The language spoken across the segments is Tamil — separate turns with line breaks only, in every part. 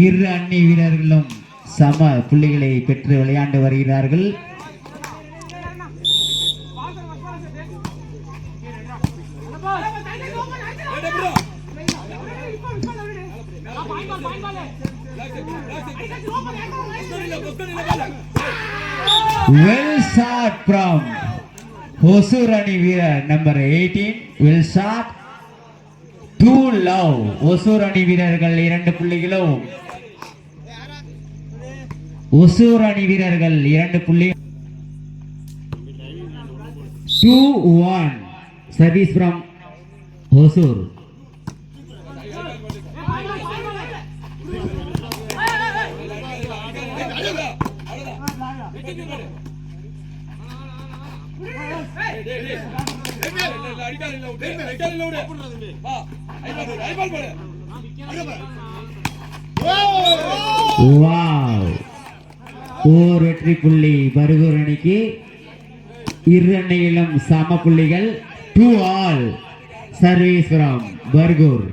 இரு அணி வீரர்களும் சம புள்ளிகளை பெற்று விளையாண்டு வருகிறார்கள். Well shot from Hosur அணி வீரர் number 18. Well shot. Too low. Hosur அணி வீரர்கள் 2 புள்ளிகளும் Hosur அணி வீரர்கள் 2 புள்ளி. 2-1 service from Hosur. ஓர் வெற்றி புள்ளி பர்கூர் அணிக்கு. இரு அணியிலும் சம புள்ளிகள். 2-all service from Bargur.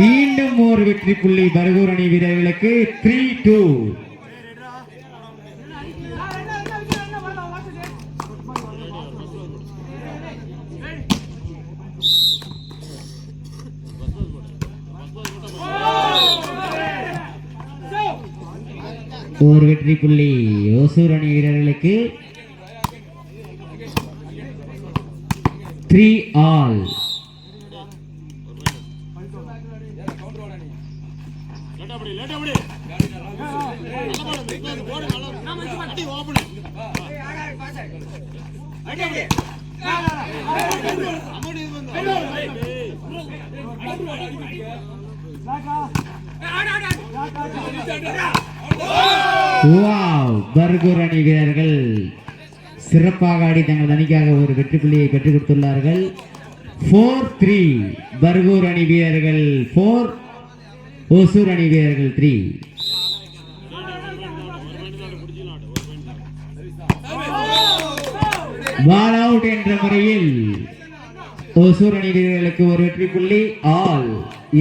மீண்டும் ஒரு வெற்றி புள்ளி பர்கூர் அணி வீரர்களுக்கு. 3-2. ஒரு வெற்றி புள்ளி ஓசூர் அணி வீரர்களுக்கு. 3-all. பர்கூர் அணி வீரர்கள் சிறப்பாக ஆடி தங்கள் அணிக்காக ஒரு வெற்றி புள்ளியை பெற்றுக் கொடுத்துள்ளார்கள். 4-3 பர்கூர் அணி வீரர்கள் 4, ஓசூர் அணி வீரர்கள் 3. பால் அவுட் என்ற முறையில் ஓசூர் அணி வீரர்களுக்கு ஒரு வெற்றி புள்ளி. ஆல்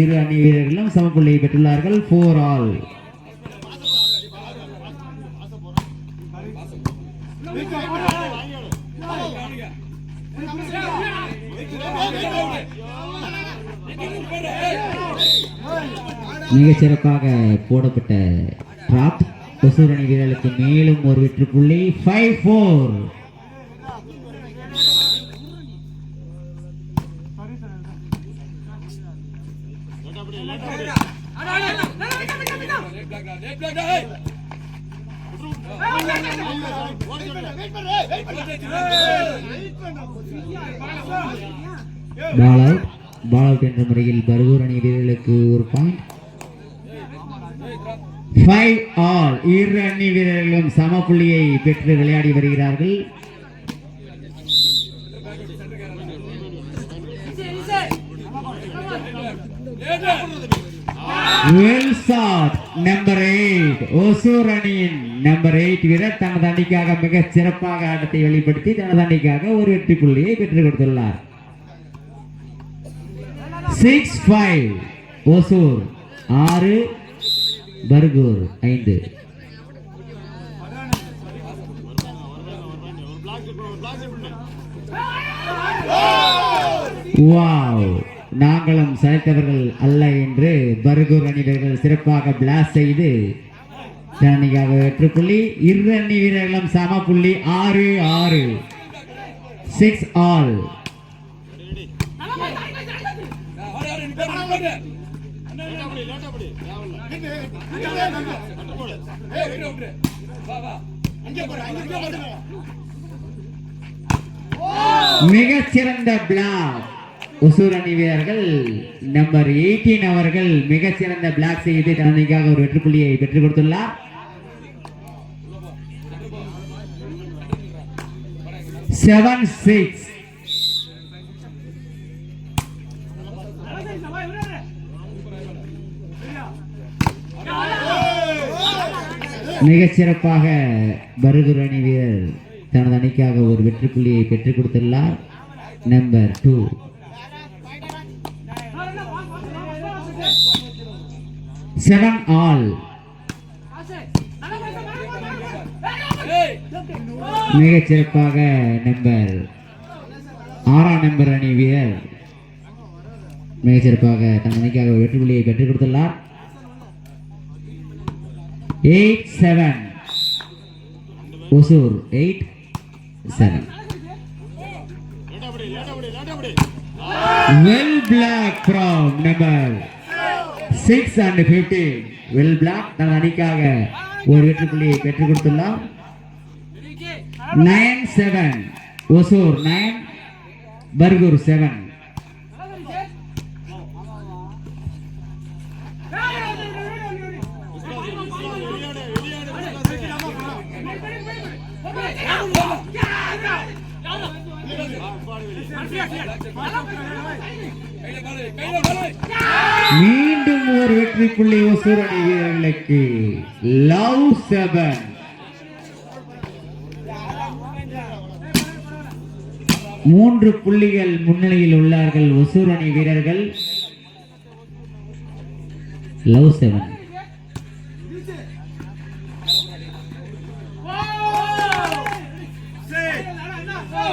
இரு அணி வீரர்களும் சம புள்ளியை பெற்றுள்ளார்கள். 4-all. மிகச் சிறப்பாக போடப்பட்ட டிராப் ஓசூர் அணி வீரர்களுக்கு மேலும் ஒரு வெற்றி புள்ளி. 5-4. பால் அவுட் என்ற முறையில் பர்கூர் அணி வீரர்களுக்கு ஒரு பாயிண்ட். 5-all. இரு அணி வீரர்களும் சம புள்ளியை பெற்று விளையாடி வருகிறார்கள். Well shot number 8. ஓசூர் அணியின் நம்பர் 8 வீரர் தனது அணிக்காக மிக சிறப்பாக ஆட்டத்தை வெளிப்படுத்தி தனது அணிக்காக ஒரு வெற்றி புள்ளியை பெற்றுக் கொடுத்துள்ளார். 6-5 ஓசூர் 6, பர்கூர் 5. நாங்களும் சளைத்தவர்கள் அல்ல என்று பர்கூர் அணிவர்கள் சிறப்பாக பிளாஸ் செய்து தனியாக வெற்றி புள்ளி. இரு அணி வீரர்களும் சம புள்ளி. 6-6 6-all. மிகச்சிறந்த பிளாக் ஓசூர் அணி வீரர்கள் நம்பர் 18 அவர்கள் மிகச்சிறந்த பிளாக் செய்து தனிக்காக ஒரு வெற்றி புள்ளியை பெற்றுக் கொடுத்துள்ளார். 7-6. மிகச் சிறப்பாக பர்கூர் அணி வீரர் தனது அணிக்காக ஒரு வெற்றி புள்ளியை பெற்றுக் கொடுத்துள்ளார். number 2. 7 all. மிகச் சிறப்பாக நம்பர் 6ஆம் நம்பர் அணி வீரர் மிகச் சிறப்பாக தன் அணிக்காக வெற்றி புள்ளியை பெற்றுக் கொடுத்துள்ளார். 8-7 Hosur 8-7. Well black from number 6 and 15. Well black தன் அணிக்காக ஒரு வெற்றி புள்ளியை பெற்றுக் கொடுத்துள்ளார். 9-7 ஒசூர் 9 பர்கூர் 7. மீண்டும் ஒரு வெற்றி புள்ளி ஒசூர் அணி வீரர்களுக்கு. லவ் 7. மூன்று புள்ளிகள் முன்னிலையில் உள்ளார்கள் ஒசூர் அணி வீரர்கள். லவ் 7.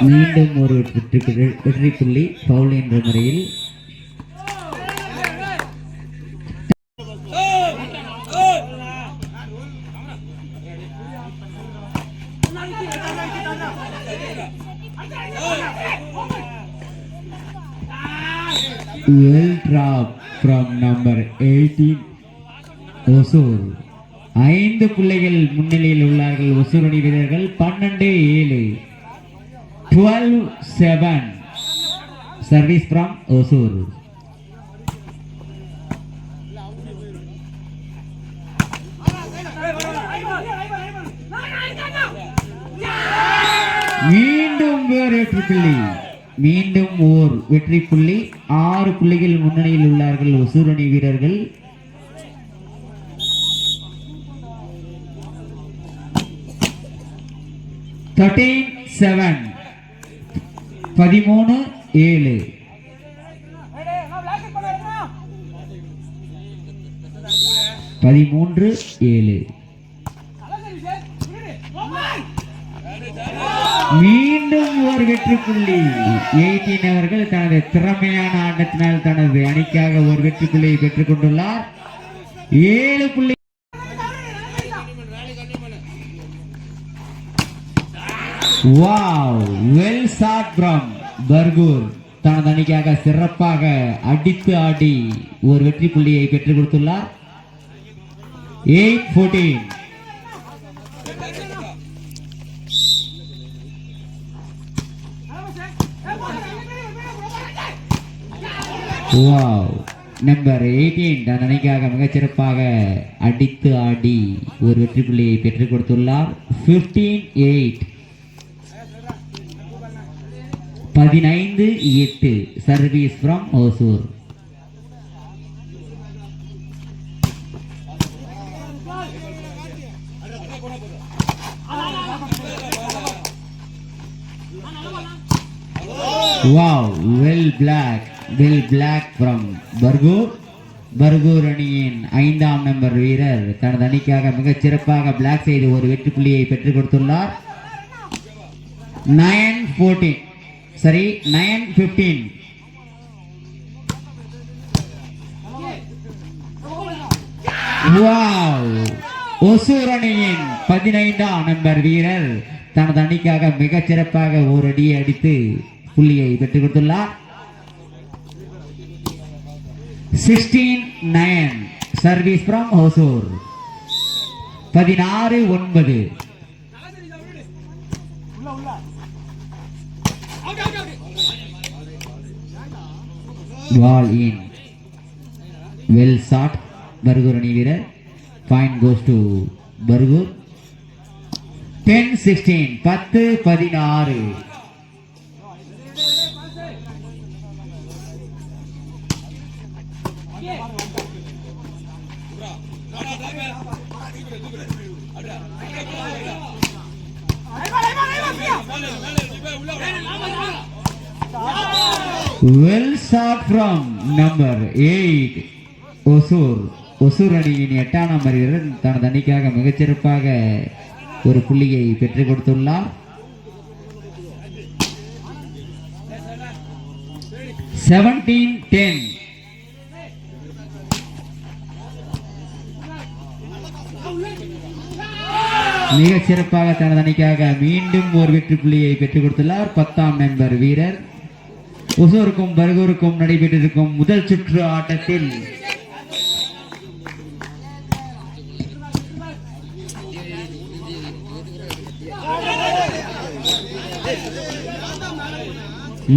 மீண்டும் ஒரு வெற்றி புள்ளி பவுல் என்ற முறையில். Well drop from number 18 Hosur. 5 புள்ளிகள் முன்னிலையில் உள்ளார்கள் ஒசூர் அணி வீரர்கள். 12-7 12-7 சர்வீஸ் from ஒசூர். மீண்டும் ஒரு வெற்றி புள்ளி. மீண்டும் ஓர் வெற்றி புள்ளி. 6 புள்ளிகள் முன்னணியில் உள்ளார்கள் ஒசூர் அணி வீரர்கள். (13-7) 13-7 13-7. மீண்டும் ஒரு வெற்றி புள்ளி. 18 அவர்கள் தனது திறமையான ஆட்டத்தினால் தனது அணிக்காக ஒரு வெற்றி புள்ளியை பெற்றுக் கொண்டுள்ளார். 7 புள்ளி. Wow, well shot from Bargur. தனது அணிக்காக சிறப்பாக அடித்து ஆடி ஒரு வெற்றி புள்ளியை பெற்றுக் கொடுத்துள்ளார். 8-14. வாவ், நம்பர் 18 தன் அணிக்காக மிகச்சிறப்பாக அடித்து ஆடி ஒரு வெற்றி புள்ளியை பெற்றுக் கொடுத்துள்ளார். 15-8 15-8 service from Hosur. Wow, well block from Bargur. Bargur அணியின் 5ஆம் நம்பர் வீரர் தனது அணிக்காக மிகச் சிறப்பாக பிளாக் செய்து ஒரு வெற்றி புள்ளியை பெற்றுக் கொடுத்துள்ளார். 9-15. வாவ், ஒசூர் அணியின் 15ஆம் நம்பர் வீரர் தனது அணிக்காக மிகச் சிறப்பாக ஒரு அடியை அடித்து புள்ளியை பெற்றுக் கொடுத்துள்ளார். 16-9 service from Hosur. 16-9. Ball in. Well shot Bargur அணி வீரர். Point goes to Bargur. 10-16 10-16. Well shot from number 8 Hosur அணியின் 8ஆம் நம்பர் வீரர் தனது அணிக்காக மிகச்சிறப்பாக ஒரு புள்ளியை பெற்றுக் கொடுத்துள்ளார். 17-10. மிகச் சிறப்பாக தனது அணிக்காக மீண்டும் ஒரு வெற்றி புள்ளியை பெற்றுக் கொடுத்துள்ளார் 10ஆம் நம்பர் வீரர். ஒசூருக்கும் பர்கூருக்கும் நடைபெற்றிருக்கும் முதல் சுற்று ஆட்டத்தில்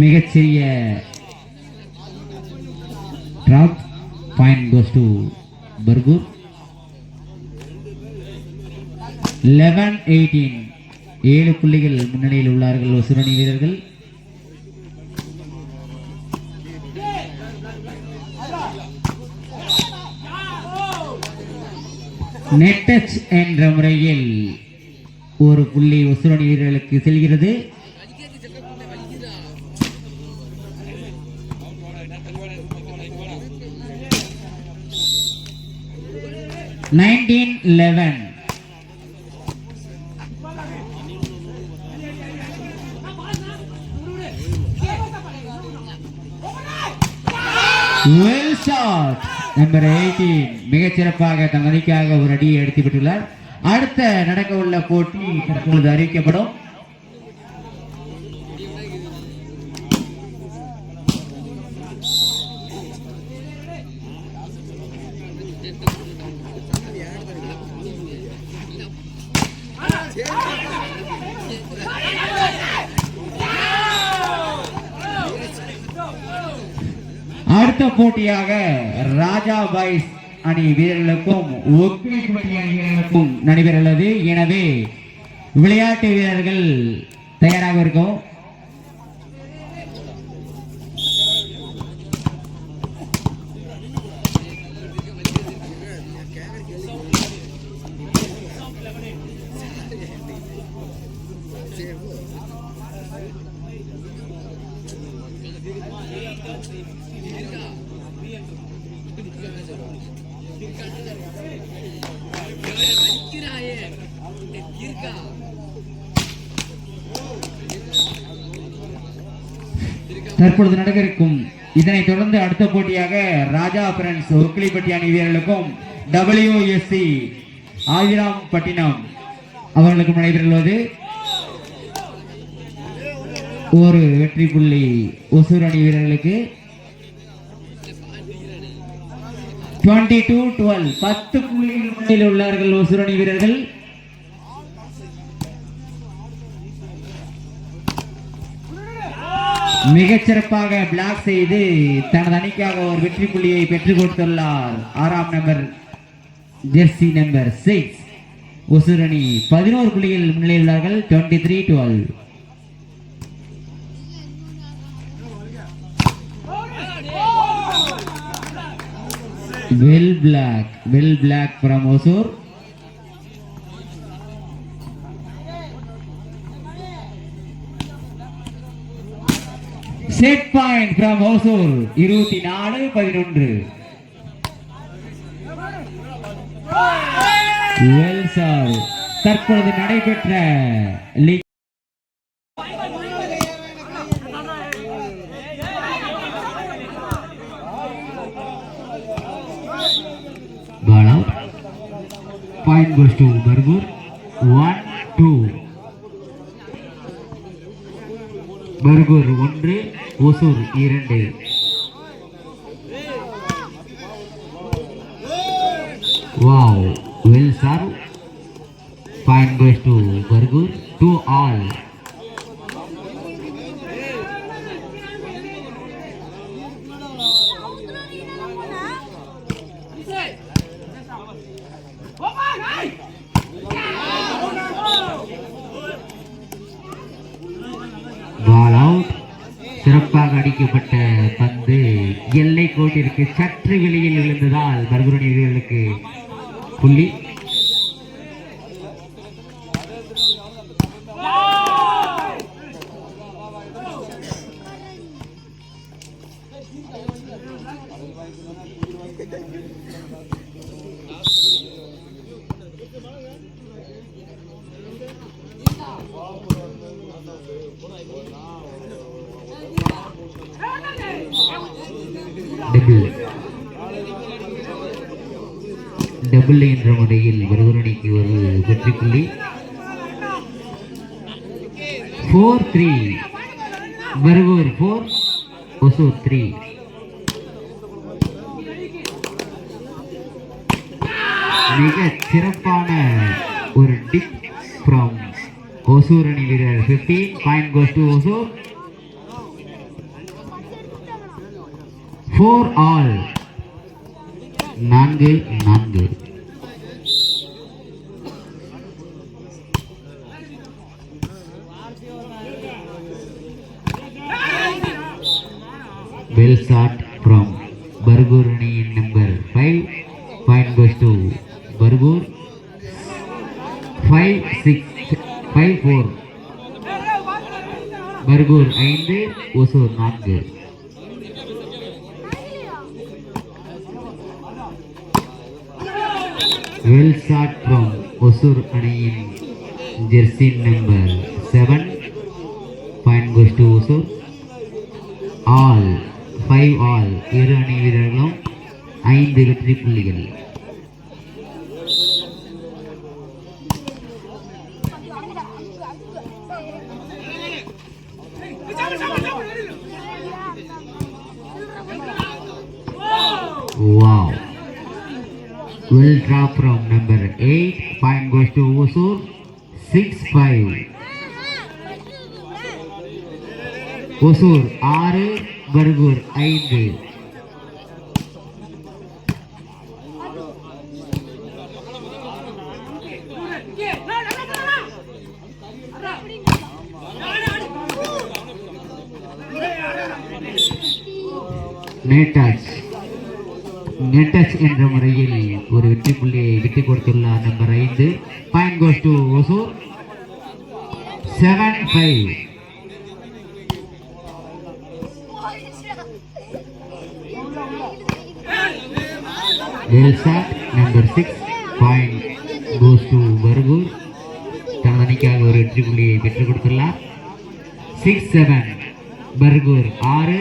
மிகச்சிறிய drop point goes to Bargur. 11-18 7 புள்ளிகள் முன்னணியில் உள்ளார்கள் ஒசூர் அணி வீரர்கள். நெட் டச் என்ற முறையில் ஒரு புள்ளி ஒசூர் அணி வீரர்களுக்கு செல்கிறது. Well shot. Number 18 மிகச்சிறப்பாக தன் அணிக்காக ஒரு அடியை எடுத்து விட்டுள்ளார். அடுத்த நடக்க உள்ள போட்டி தற்பொழுது அறிவிக்கப்படும். அடுத்த போட்டியாக ராஜா பாய்ஸ் அணி வீரர்களுக்கும் ஒக்கிலிப்பட்டி அணி வீரர்களுக்கும் நடைபெறுகிறது. எனவே விளையாட்டு வீரர்கள் தயாராக இருக்கும். தற்பொழுது நடக்க இருக்கும் இதனைத் தொடர்ந்து அடுத்த போட்டியாக ராஜா பிரெண்ட்ஸ் ஒக்கிலிப்பட்டி அணி வீரர்களுக்கும் WSC ஆதிராம்பட்டினம் அவர்களுக்கும் நடைபெறுவது. ஒரு வெற்றி புள்ளி ஒசூர் அணி வீரர்களுக்கு. 22-12 10 புள்ளிகள் முன்னிலையில் உள்ளார்கள் ஒசூர் அணி வீரர்கள். மிகச்சிறப்பாக பிளாக் செய்து தனது அணிக்காக ஒரு வெற்றி புள்ளியை பெற்றுக் கொடுத்துள்ளார் 6ஆம் நம்பர் ஜெர்சி நம்பர் 6 ஒசூர் அணி. 11 புள்ளிகள் முன்னிலையில் உள்ளார்கள். 23-12. Well black from Osur. Set point from Osur. 24-11. Well sir. தற்பொழுது நடைபெற்ற league ball out. Point goes to Bargur. 1-2. Bargur 1, Osur 2. Wow, well serve. Point goes to Bargur. 2-all. Ball out. சிறப்பாக அடிக்கப்பட்ட பந்து எல்லை கோட்டிற்கு சற்று வெளியில் விழுந்ததால் பர்கூர் அணி வீரர்களுக்கு புள்ளி. டபுள் என்ற முறையில் வருவரணிக்கு ஒரு வெற்றி புள்ளி. 4-3 பர்கூர் 4 ஒசூர் 3. மிக சிறப்பான ஒரு டிப் ஃப்ரம் ஒசூர் அணி வீரர். 15 point goes to Hosur. 4 all 4-4. Well shot from Bargur Rani in number 5. Point goes to Bargur. 5-6 5-4. Bargur 5 Osur 4. Well shot from Osur Rani in jersey number 7. Point goes to Osur. All 5 all இரு அணி வீரர்களும் 5 வெற்றி புள்ளிகள். Wow, well drop from number 8. Point goes to Osur. 6-5. Osur 6 Bargur 5. நெட்டச் என்ற முறையில் ஒரு வெற்றி புள்ளியை விட்டுக் கொடுத்துள்ளார் number 5. Point goes to Hosur. 7-5. Well shot number 6. Point goes to Bargur. தனது அணிக்காக ஒரு வெற்றி புள்ளியை பெற்றுக் கொடுத்துள்ளார். 6-7. Bargur 6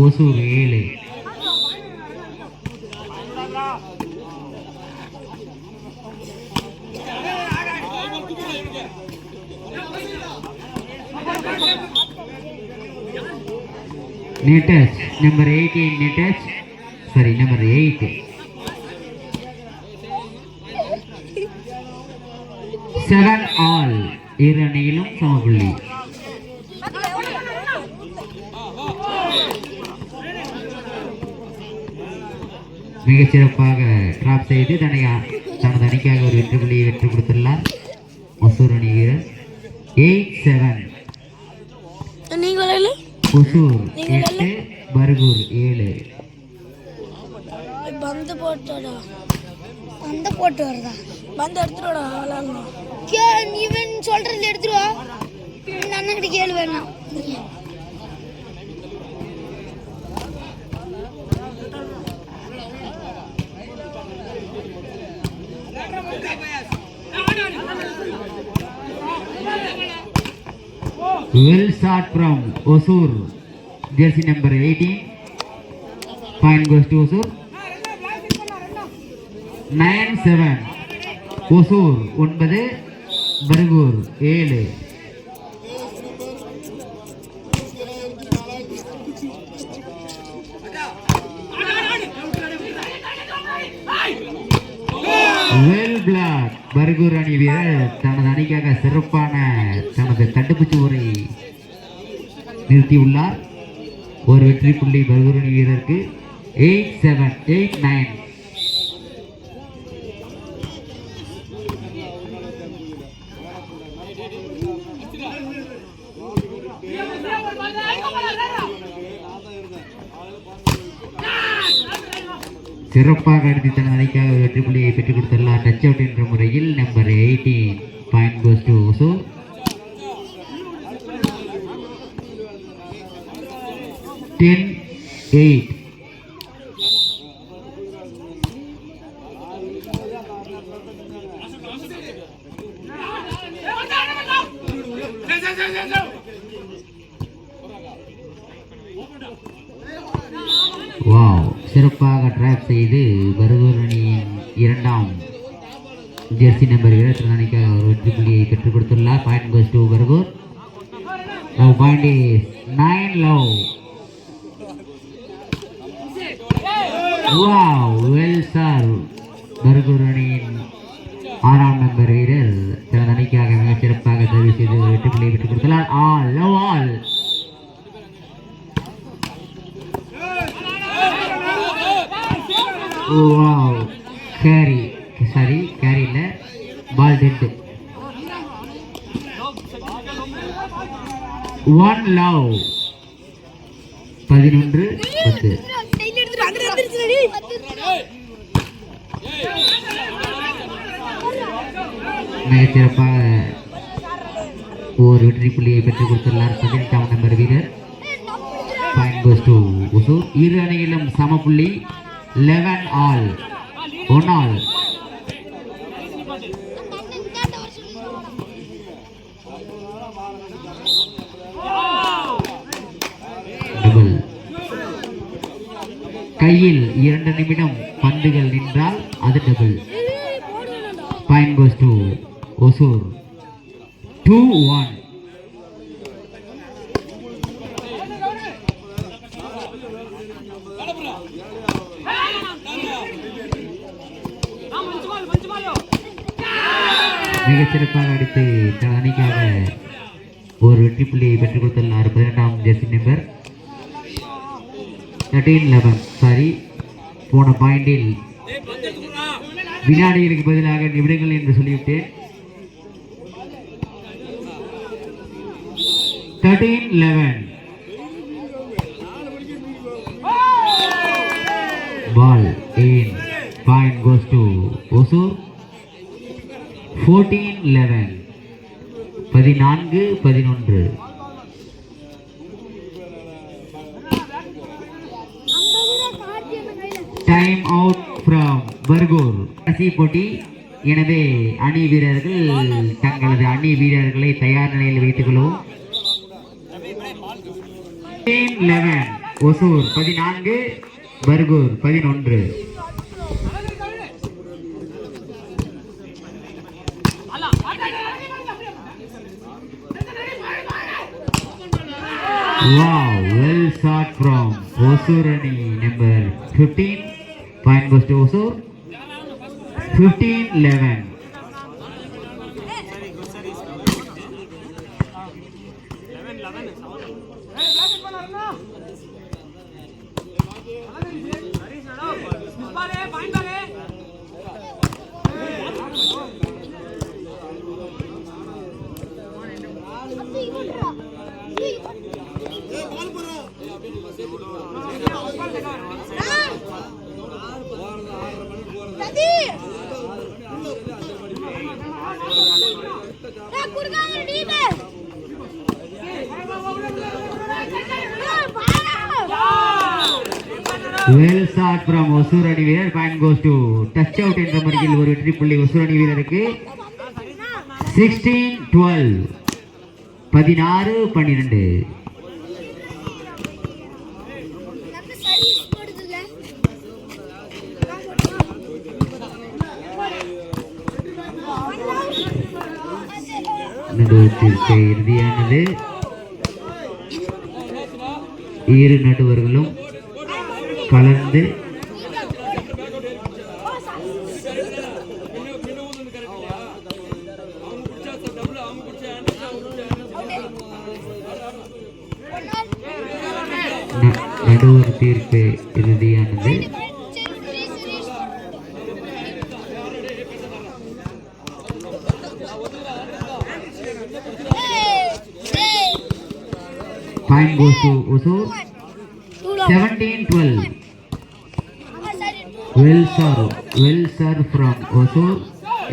Hosur 7. Netach number 18 Netach number 8. 7 all இரு அணியிலும் சமபுள்ளி. மிகச் சிறப்பாக டிராப் செய்து தனது அணிக்காக ஒரு வெற்றி புள்ளியை வெற்றி கொடுத்துள்ளார் ஒசூர் அணி வீரர். 8-7. ஒசூர் 8 பர்கூர் 7.
பந்து போட்டு வருதா பந்து எடுத்துருவாடா விளாடணும். இவன் சொல்றது எடுத்துருவா. அண்ணன் கிட்ட கேளு வேணாம்.
Well shot from Osur, jersey number 18. Point goes to Osur. 9-7. Osur 9 Bargur 7. Well blocked. Bargur அணி வீரர் தனது அணிக்காக சிறப்பான தனது தடுப்பு சுவரை நிறுத்தியுள்ளார். ஒரு வெற்றி புள்ளி பர்கூர் அணி வீரருக்கு. 8-7 8-9. சிறப்பாக அடித்து தனது அணிக்காக வெற்றி புள்ளியை பெற்றுக் கொடுத்துள்ளார். டச் அவுட் என்ற முறையில் number 18. Point goes to Hosur. 10-8. Wow, சிறப்பாக டிராப் செய்து பர்கூர் அணியின் இரண்டாம் ஜெர்சி நம்பர் 22 அணிக்காக ஒரு வெற்றி புள்ளியை பெற்றுக் கொடுத்துள்ளார். Point goes to Bargur. Now point is 9 low. Wow, well served. Bargur அணியின் 6ஆம் நம்பர் வீரர் தனது அணிக்காக மிக சிறப்பாக சர்வீஸ் செய்து வெற்றி புள்ளியை பெற்றுக் கொடுத்துள்ளார். All love all. Wow, carry. Sorry, carry இல்ல, ball dead. 1 love. 11-10. மிகச்சிறப்பாக ஒரு வெற்றி புள்ளியை பெற்றுக் கொடுத்துள்ளார் 18ஆம் நம்பர் வீரர். Point goes to Hosur. இரு அணிகளும் சம புள்ளி. 11 all. 1 all. டபுள். கையில் 2 நிமிடம் பந்துகள் நின்றால் அது double. Point goes to Hosur. 2-1. மிகச்சிறப்பாக அடித்து தன் அணிக்காக ஒரு வெற்றி புள்ளியை பெற்றுக் கொடுத்துள்ளார் 18ஆம் ஜெர்சி நம்பர். 13-11. சாரி, போன பாயிண்டில் வினாடிகளுக்கு பதிலாக நிமிடங்கள் என்று சொல்லிவிட்டேன். 13-11. Ball in. Point goes to Osur. 14-11. 14-11. Time out from Bargur. கடைசி போட்டி. எனவே அணி வீரர்கள் தங்களது அணி வீரர்களை தயார் நிலையில் வைத்துக் கொள்ளவும். 11 Hosur 14, Bargur 11. Wow, well shot from Osur Ani number 15. Point goes to Osur. 15-11. Well shot from Osur அணி வீரர். Point goes to touch out என்ற முறையில் ஒரு வெற்றி புள்ளி Osur அணி வீரருக்கு. 16-12. 16-12. நடுவத்திற்கு இறுதியானது. இரு நடுவர்களும் கலந்து நடுவர் தீர்ப்பு இறுதியானது. Point goes to Osur. 17-12. Well served from Osur.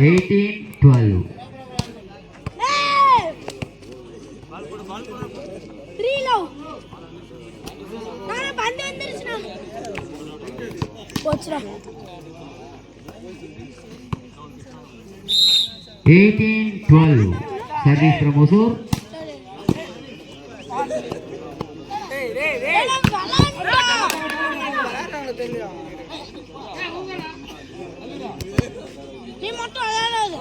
18-12.
போச்சுடா.
18-12. Service from Osur.
நீ மட்டும் அழகாது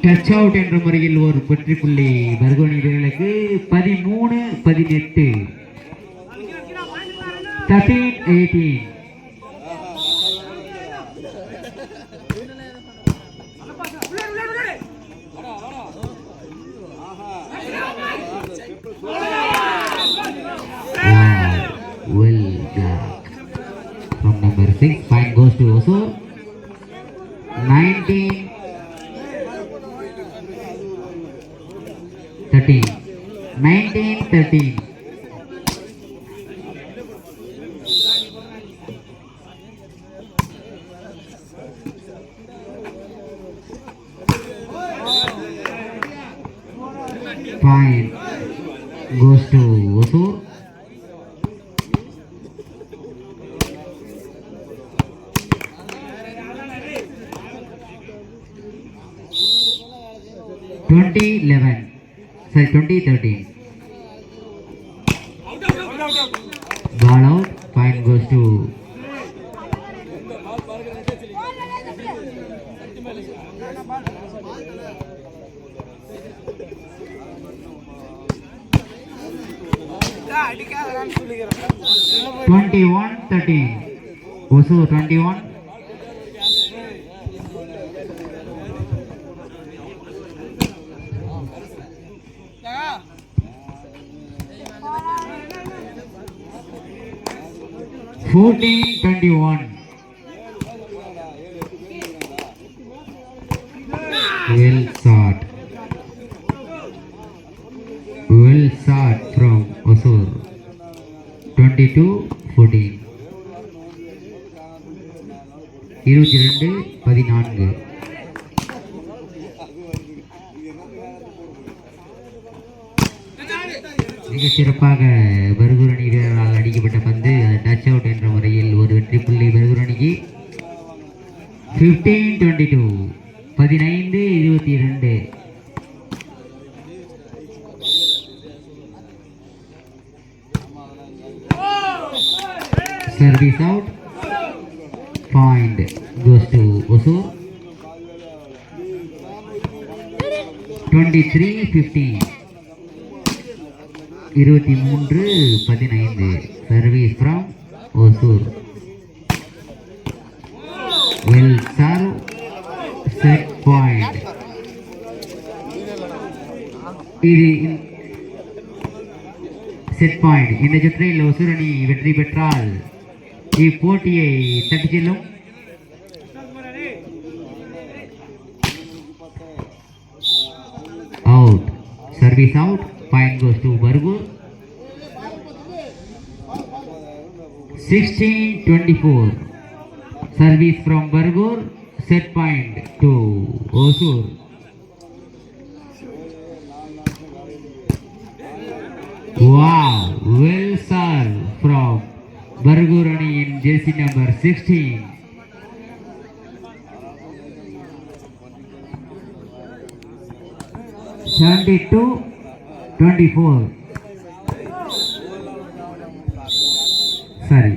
டச் அவுட் என்ற முறையில் ஒரு வெற்றி புள்ளி பர்கோனி வீரர்களுக்கு 13-18 13-18. Well blocked from number 6. Point goes to Osur. 19-13. 19-13. Point goes to Osur. 20-13. Ball out. Point goes to (21-13). Osur 21. (14-21). Well shot. Well shot from Osur. 22-14. 22-14. மிகச் சிறப்பாக பர்கூர் அணி வீரர்களால் அடிக்கப்பட்ட பந்து டச் அவுட் என்ற முறையில் ஒரு வெற்றி புள்ளி பர்கூர் அணிக்கு. 15-22. 15-22. Service out. Point goes to Osur. 23-15. 23-15. Service from Osur. Well serve. Set point. இது செட் பாயிண்ட். இந்த சுற்றில் ஒசூர் அணி வெற்றி பெற்றால் இப்போட்டியை தட்டிச் செல்லும். Out. Service out. Point goes to Bargur. 16-24. Service from Bargur. Set point to Osur. Wow, well served from Bargur Ani in jersey number 16. (72-24). Sorry.